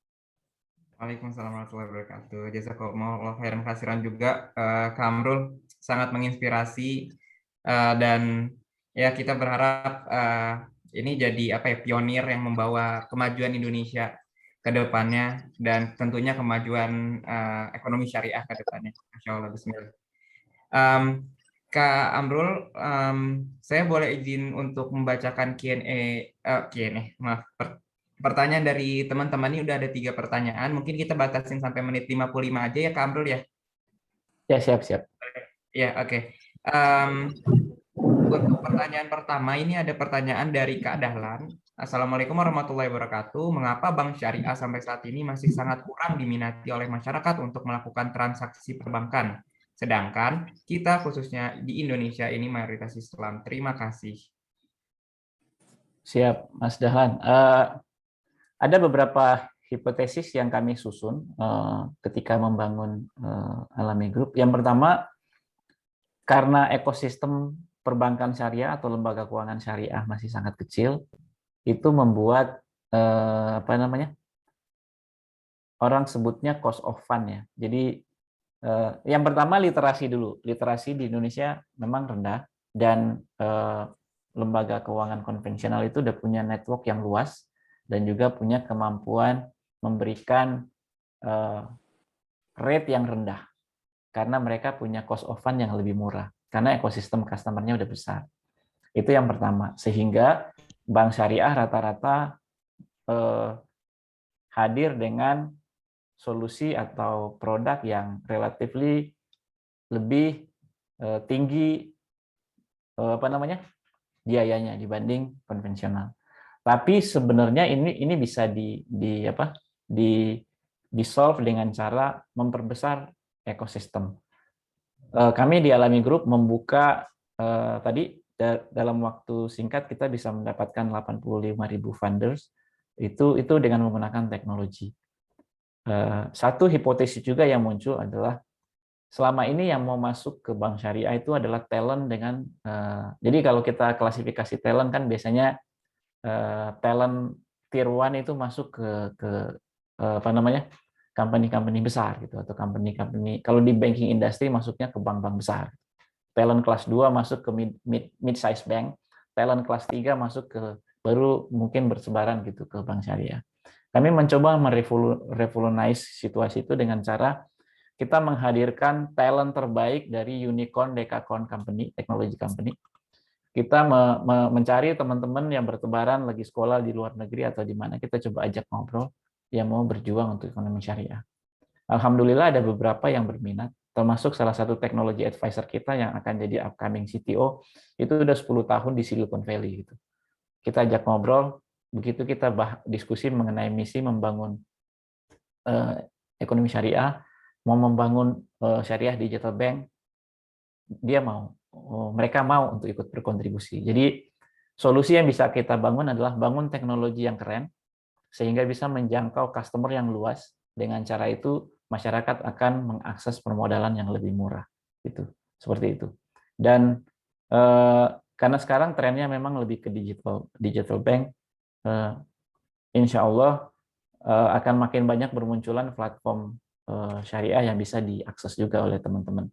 Speaker 2: Waalaikumsalam warahmatullahi wabarakatuh. Jazakumullah khairan kasiran juga, Kak Amrul, sangat menginspirasi, dan ya kita berharap ini jadi pionir yang membawa kemajuan Indonesia ke depannya, dan tentunya kemajuan ekonomi syariah ke depannya. Masya Allah, bismillah. Kak Amrul, saya boleh izin untuk membacakan maaf, pertanyaan dari teman-teman. Ini udah ada 3 pertanyaan, mungkin kita batasin sampai menit 55 aja ya Kak Amrul ya?
Speaker 1: Ya, siap-siap.
Speaker 2: Ya, oke. Untuk pertanyaan pertama, ini ada pertanyaan dari Kak Dahlan. Assalamualaikum warahmatullahi wabarakatuh. Mengapa bank syariah sampai saat ini masih sangat kurang diminati oleh masyarakat untuk melakukan transaksi perbankan? Sedangkan kita khususnya di Indonesia ini mayoritas Islam. Terima kasih.
Speaker 1: Siap, Mas Dahlan. Ada beberapa hipotesis yang kami susun ketika membangun Alami Group. Yang pertama, karena ekosistem perbankan syariah atau lembaga keuangan syariah masih sangat kecil, itu membuat orang sebutnya cost of fund ya. Jadi yang pertama literasi dulu. Literasi di Indonesia memang rendah, dan lembaga keuangan konvensional itu udah punya network yang luas dan juga punya kemampuan memberikan rate yang rendah karena mereka punya cost of fund yang lebih murah karena ekosistem customer-nya udah besar. Itu yang pertama. Sehingga bank syariah rata-rata hadir dengan solusi atau produk yang relatively lebih tinggi biayanya dibanding konvensional. Tapi sebenarnya ini bisa di solve dengan cara memperbesar ekosistem. Kami di Alami Group membuka tadi dalam waktu singkat kita bisa mendapatkan 85.000 funders itu dengan menggunakan teknologi. Satu hipotesis juga yang muncul adalah selama ini yang mau masuk ke bank syariah itu adalah talent dengan jadi kalau kita klasifikasi talent kan biasanya talent tier 1 itu masuk ke company-company besar gitu, atau company kalau di banking industry masuknya ke bank-bank besar. Talent kelas 2 masuk ke mid size bank, talent kelas 3 masuk ke baru mungkin bersebaran gitu ke bank syariah. Kami mencoba merevolutionize situasi itu dengan cara kita menghadirkan talent terbaik dari unicorn, decacorn company, technology company. Kita mencari teman-teman yang bertebaran lagi sekolah di luar negeri atau di mana, kita coba ajak ngobrol yang mau berjuang untuk ekonomi syariah. Alhamdulillah ada beberapa yang berminat, termasuk salah satu teknologi advisor kita yang akan jadi upcoming CTO, itu udah 10 tahun di Silicon Valley gitu. Kita ajak ngobrol, begitu kita diskusi mengenai misi membangun ekonomi syariah, mau membangun syariah digital bank, mereka mau untuk ikut berkontribusi. Jadi solusi yang bisa kita bangun adalah bangun teknologi yang keren, sehingga bisa menjangkau customer yang luas. Dengan cara itu masyarakat akan mengakses permodalan yang lebih murah. Gitu, seperti itu. Dan karena sekarang trennya memang lebih ke digital bank, insya Allah akan makin banyak bermunculan platform syariah yang bisa diakses juga oleh teman-teman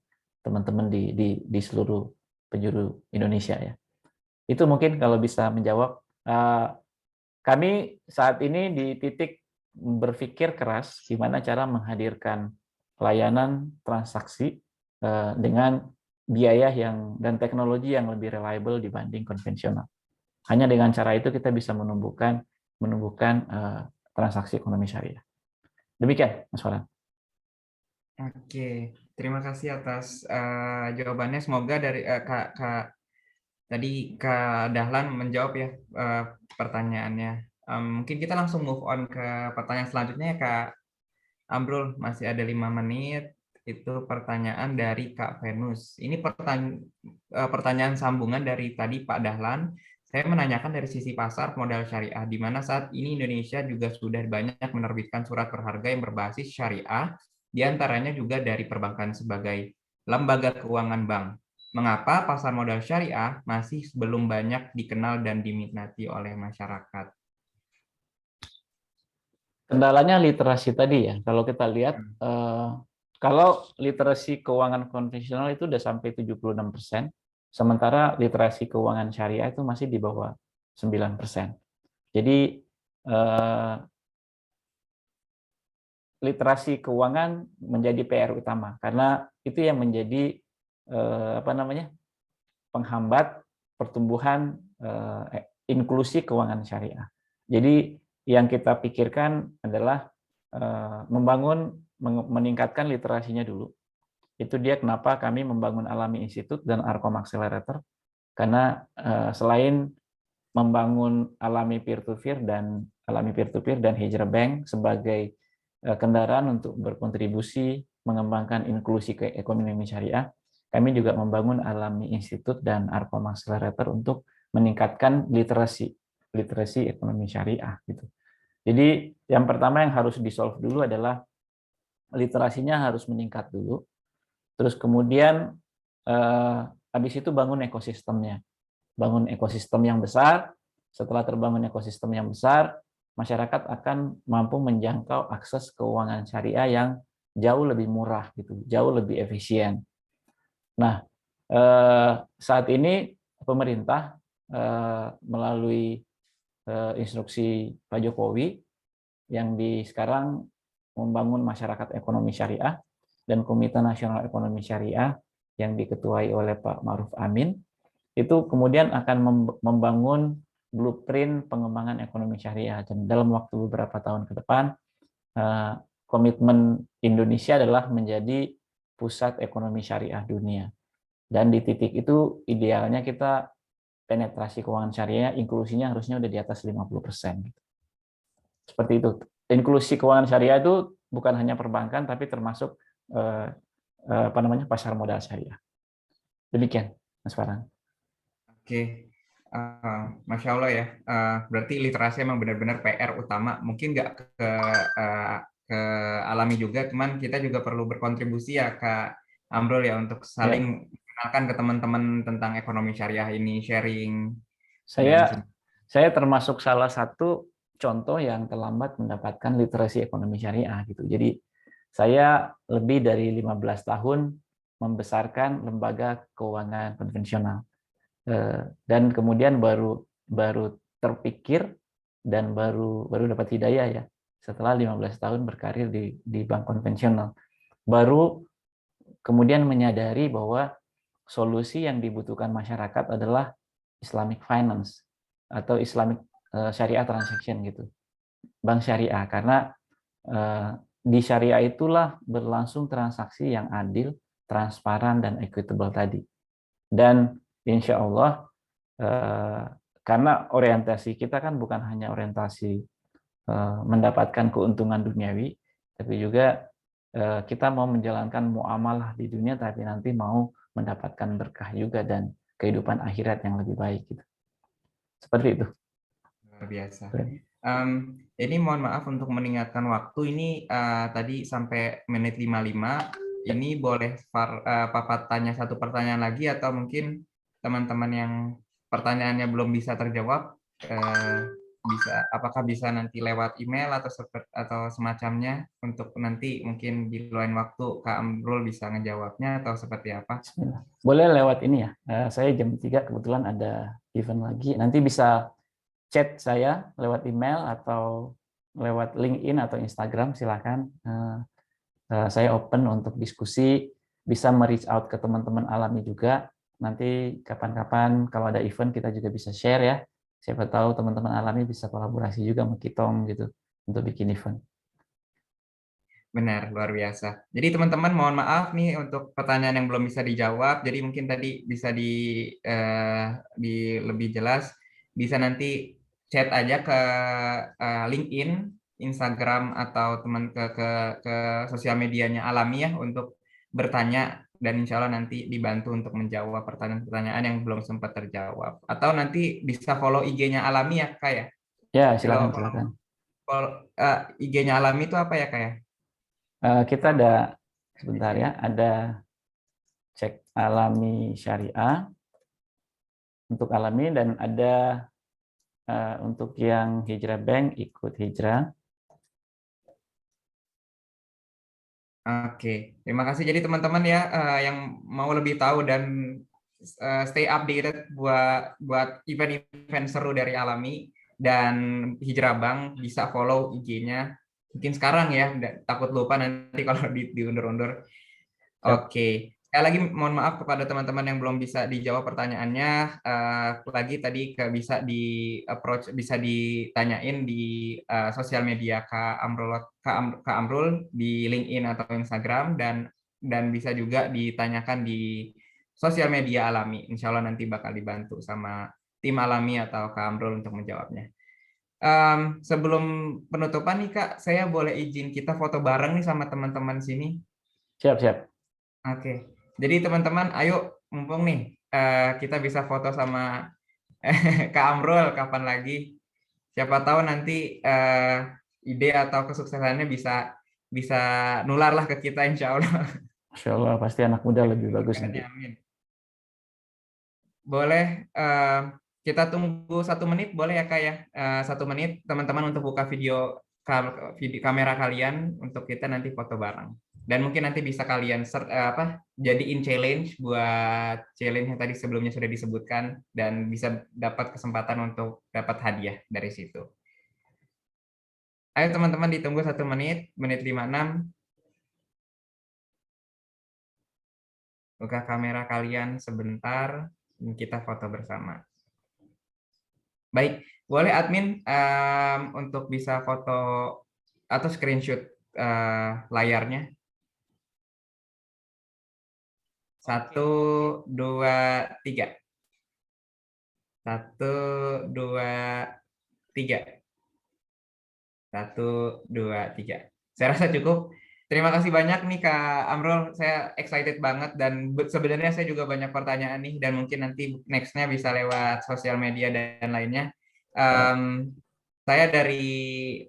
Speaker 1: di seluruh penjuru Indonesia ya. Itu mungkin kalau bisa menjawab. Kami saat ini di titik berpikir keras gimana cara menghadirkan layanan transaksi dengan biaya dan teknologi yang lebih reliable dibanding konvensional. Hanya dengan cara itu kita bisa menumbuhkan transaksi ekonomi syariah. Demikian, Mas Farhan.
Speaker 2: Oke, terima kasih atas jawabannya. Semoga dari tadi Kak Dahlan menjawab ya pertanyaannya. Mungkin kita langsung move on ke pertanyaan selanjutnya ya Kak Amrul. Masih ada 5 menit. Itu pertanyaan dari Kak Venus. Ini pertanyaan sambungan dari tadi Pak Dahlan. Saya menanyakan dari sisi pasar modal syariah, di mana saat ini Indonesia juga sudah banyak menerbitkan surat berharga yang berbasis syariah, di antaranya juga dari perbankan sebagai lembaga keuangan bank. Mengapa pasar modal syariah masih belum banyak dikenal dan diminati oleh masyarakat?
Speaker 1: Kendalanya literasi tadi ya. Kalau kita lihat, kalau literasi keuangan konvensional itu udah sampai 76%, sementara literasi keuangan syariah itu masih di bawah 9%. Jadi literasi keuangan menjadi PR utama karena itu yang menjadi penghambat pertumbuhan inklusi keuangan syariah. Jadi yang kita pikirkan adalah meningkatkan literasinya dulu. Itu dia kenapa kami membangun Alami Institute dan Arkom Accelerator, karena selain membangun Alami Peer-to-Peer dan Hijrah Bank sebagai kendaraan untuk berkontribusi mengembangkan inklusi ke ekonomi syariah, kami juga membangun Alami Institute dan Arkom Accelerator untuk meningkatkan literasi ekonomi syariah gitu. Jadi yang pertama yang harus di-solve dulu adalah literasinya harus meningkat dulu. Terus kemudian habis itu bangun ekosistemnya. Bangun ekosistem yang besar. Setelah terbangun ekosistem yang besar, masyarakat akan mampu menjangkau akses keuangan syariah yang jauh lebih murah gitu, jauh lebih efisien. Nah, saat ini pemerintah melalui instruksi Pak Jokowi yang sekarang membangun masyarakat ekonomi syariah dan Komite Nasional Ekonomi Syariah yang diketuai oleh Pak Ma'ruf Amin, itu kemudian akan membangun blueprint pengembangan ekonomi syariah. Dan dalam waktu beberapa tahun ke depan, komitmen Indonesia adalah menjadi pusat ekonomi syariah dunia. Dan di titik itu idealnya kita penetrasi keuangan syariah, inklusinya harusnya udah di atas 50%. Seperti itu. Inklusi keuangan syariah itu bukan hanya perbankan, tapi termasuk pasar modal syariah. Demikian, Mas Farhan.
Speaker 2: Oke, Masya Allah ya. Berarti literasi memang benar-benar PR utama. Mungkin nggak ke Alami juga, cuman kita juga perlu berkontribusi ya Kak Amrul ya untuk saling mengenalkan ke teman-teman tentang ekonomi syariah ini, sharing.
Speaker 1: Saya termasuk salah satu contoh yang terlambat mendapatkan literasi ekonomi syariah gitu. Jadi saya lebih dari 15 tahun membesarkan lembaga keuangan konvensional. Dan kemudian baru terpikir dan baru dapat hidayah ya setelah 15 tahun berkarir di bank konvensional. Baru kemudian menyadari bahwa solusi yang dibutuhkan masyarakat adalah Islamic finance atau Islamic syariah transaction gitu. Bank syariah, karena di syariah itulah berlangsung transaksi yang adil, transparan, dan equitable tadi. Dan insya Allah, karena orientasi kita kan bukan hanya orientasi mendapatkan keuntungan duniawi, tapi juga kita mau menjalankan muamalah di dunia, tapi nanti mau mendapatkan berkah juga dan kehidupan akhirat yang lebih baik. Gitu. Seperti itu.
Speaker 2: Luar biasa. Ini mohon maaf untuk mengingatkan waktu, ini tadi sampai menit 55. Ini boleh Papa tanya satu pertanyaan lagi, atau mungkin teman-teman yang pertanyaannya belum bisa terjawab, apakah bisa nanti lewat email atau semacamnya, untuk nanti mungkin di lain waktu Kak Amrul bisa ngejawabnya, atau seperti apa?
Speaker 1: Boleh lewat ini ya. Saya jam 3 kebetulan ada event lagi. Nanti bisa chat saya lewat email atau lewat LinkedIn atau Instagram, silakan. Saya open untuk diskusi bisa me-reach out ke teman-teman alami juga. Nanti kapan-kapan kalau ada event kita juga bisa share ya. Siapa tahu teman-teman alami bisa kolaborasi juga sama Kitong gitu untuk bikin event.
Speaker 2: Benar, luar biasa. Jadi teman-teman mohon maaf nih untuk pertanyaan yang belum bisa dijawab. Jadi mungkin tadi bisa di lebih jelas. Bisa nanti chat aja ke LinkedIn, Instagram atau teman ke sosial medianya Alami ya untuk bertanya dan insya Allah nanti dibantu untuk menjawab pertanyaan-pertanyaan yang belum sempat terjawab. Atau nanti bisa follow IG-nya Alami ya Kak ya.
Speaker 1: Ya,
Speaker 2: Kalau
Speaker 1: silakan.
Speaker 2: IG-nya Alami itu apa ya Kak ya?
Speaker 1: Kita ada sebentar ya, ada cek Alami Syariah untuk Alami dan ada untuk yang Hijrah Bank ikut Hijrah.
Speaker 2: Oke, terima kasih. Jadi teman-teman ya yang mau lebih tahu dan stay updated buat event-event seru dari Alami dan Hijrah Bank bisa follow IG-nya. Mungkin sekarang ya, takut lupa nanti kalau diundur-undur. Oke. Sekali lagi mohon maaf kepada teman-teman yang belum bisa dijawab pertanyaannya. Lagi tadi bisa di approach, bisa ditanyain di sosial media Kak Amrul di LinkedIn atau Instagram dan bisa juga ditanyakan di sosial media Alami. Insya Allah nanti bakal dibantu sama tim Alami atau Kak Amrul untuk menjawabnya. Sebelum penutupan nih Kak, saya boleh izin kita foto bareng nih sama teman-teman sini.
Speaker 1: Siap.
Speaker 2: Oke, jadi teman-teman, ayo mumpung nih kita bisa foto sama Kak Amrul kapan lagi. Siapa tahu nanti ide atau kesuksesannya bisa nular lah ke kita, insya Allah.
Speaker 1: Insya Allah pasti anak muda lebih bagus nanti.
Speaker 2: Amin. Boleh kita tunggu 1 menit, boleh ya Kak ya? 1 menit teman-teman untuk buka video kamera kalian untuk kita nanti foto bareng. Dan mungkin nanti bisa kalian jadiin challenge buat challenge yang tadi sebelumnya sudah disebutkan dan bisa dapat kesempatan untuk dapat hadiah dari situ. Ayo teman-teman ditunggu 1 menit, menit 56. Buka kamera kalian sebentar, kita foto bersama. Baik, boleh admin untuk bisa foto atau screenshot layarnya. 1, 2, 3. 1, 2, 3. 1, 2, 3. Saya rasa cukup. Terima kasih banyak nih Kak Amrul. Saya excited banget dan sebenarnya saya juga banyak pertanyaan nih dan mungkin nanti next-nya bisa lewat sosial media dan lainnya. Saya dari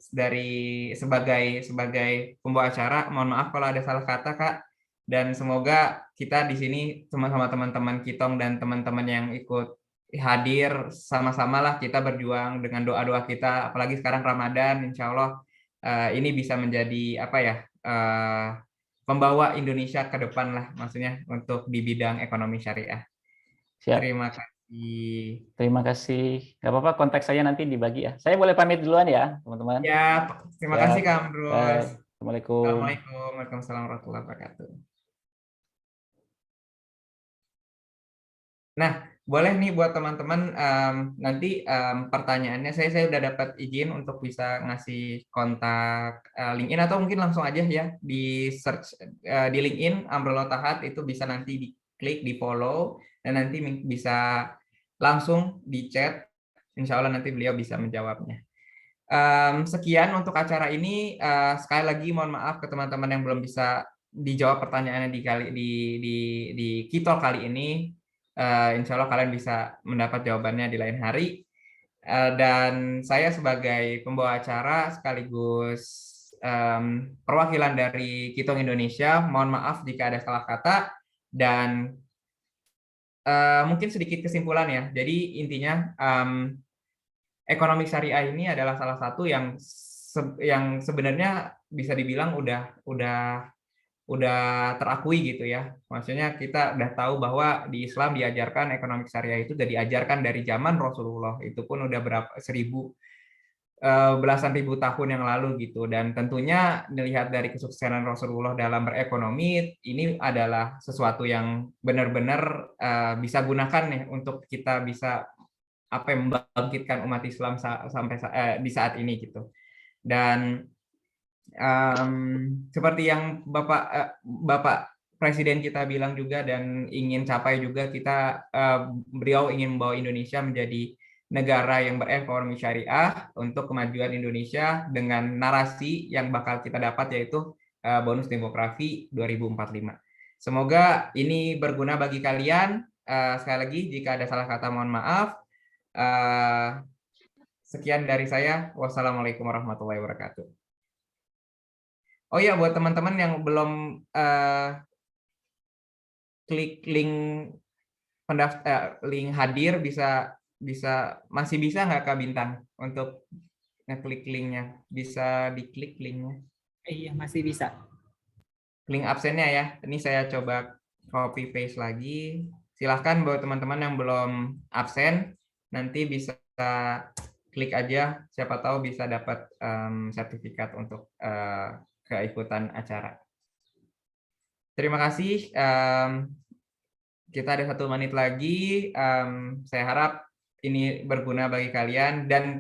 Speaker 2: sebagai pembawa acara, mohon maaf kalau ada salah kata Kak. Dan semoga kita di sini sama-sama teman-teman Kitong dan teman-teman yang ikut hadir sama-sama lah kita berjuang dengan doa-doa kita. Apalagi sekarang Ramadan, insya Allah ini bisa menjadi pembawa Indonesia ke depan lah, maksudnya untuk di bidang ekonomi syariah.
Speaker 1: Siap.
Speaker 2: Terima kasih.
Speaker 1: Terima kasih. Gak apa-apa, kontak saya nanti dibagi ya. Saya boleh pamit duluan ya, teman-teman.
Speaker 2: Ya, terima kasih Kak Amrul.
Speaker 1: Assalamualaikum.
Speaker 2: Waalaikumsalam warahmatullahi wabarakatuh. Nah, boleh nih buat teman-teman nanti pertanyaannya saya udah dapat izin untuk bisa ngasih kontak LinkedIn atau mungkin langsung aja ya di search di LinkedIn Amrul Otahat itu bisa nanti diklik, di follow dan nanti bisa langsung di chat. Insya Allah nanti beliau bisa menjawabnya. Sekian untuk acara ini. Sekali lagi mohon maaf ke teman-teman yang belum bisa dijawab pertanyaannya di Kitol kali ini. Insya Allah kalian bisa mendapat jawabannya di lain hari. Dan saya sebagai pembawa acara sekaligus perwakilan dari Kitong Indonesia, mohon maaf jika ada salah kata dan mungkin sedikit kesimpulan ya. Jadi intinya ekonomi syariah ini adalah salah satu yang sebenarnya bisa dibilang udah terakui gitu ya. Maksudnya kita udah tahu bahwa di Islam diajarkan ekonomi syariah itu udah diajarkan dari zaman Rasulullah. Itu pun udah berapa 1000 belasan ribu tahun yang lalu gitu. Dan tentunya dilihat dari kesuksesan Rasulullah dalam berekonomi, ini adalah sesuatu yang benar-benar bisa gunakan nih untuk kita bisa membangkitkan umat Islam sampai di saat ini gitu. Dan seperti yang Bapak Presiden kita bilang juga dan ingin capai juga, beliau ingin membawa Indonesia menjadi negara yang berekonomi syariah untuk kemajuan Indonesia dengan narasi yang bakal kita dapat, yaitu bonus demografi 2045. Semoga ini berguna bagi kalian. Sekali lagi, jika ada salah kata mohon maaf. Sekian dari saya. Wassalamualaikum warahmatullahi wabarakatuh. Oh ya, buat teman-teman yang belum klik link link hadir, masih bisa nggak Kak Bintang untuk ngeklik linknya? Bisa diklik linknya?
Speaker 3: Iya, masih bisa.
Speaker 2: Link absennya ya. Ini saya coba copy paste lagi. Silahkan buat teman-teman yang belum absen, nanti bisa klik aja. Siapa tahu bisa dapat sertifikat untuk keikutan acara. Terima kasih. Kita ada 1 menit lagi. Saya harap ini berguna bagi kalian dan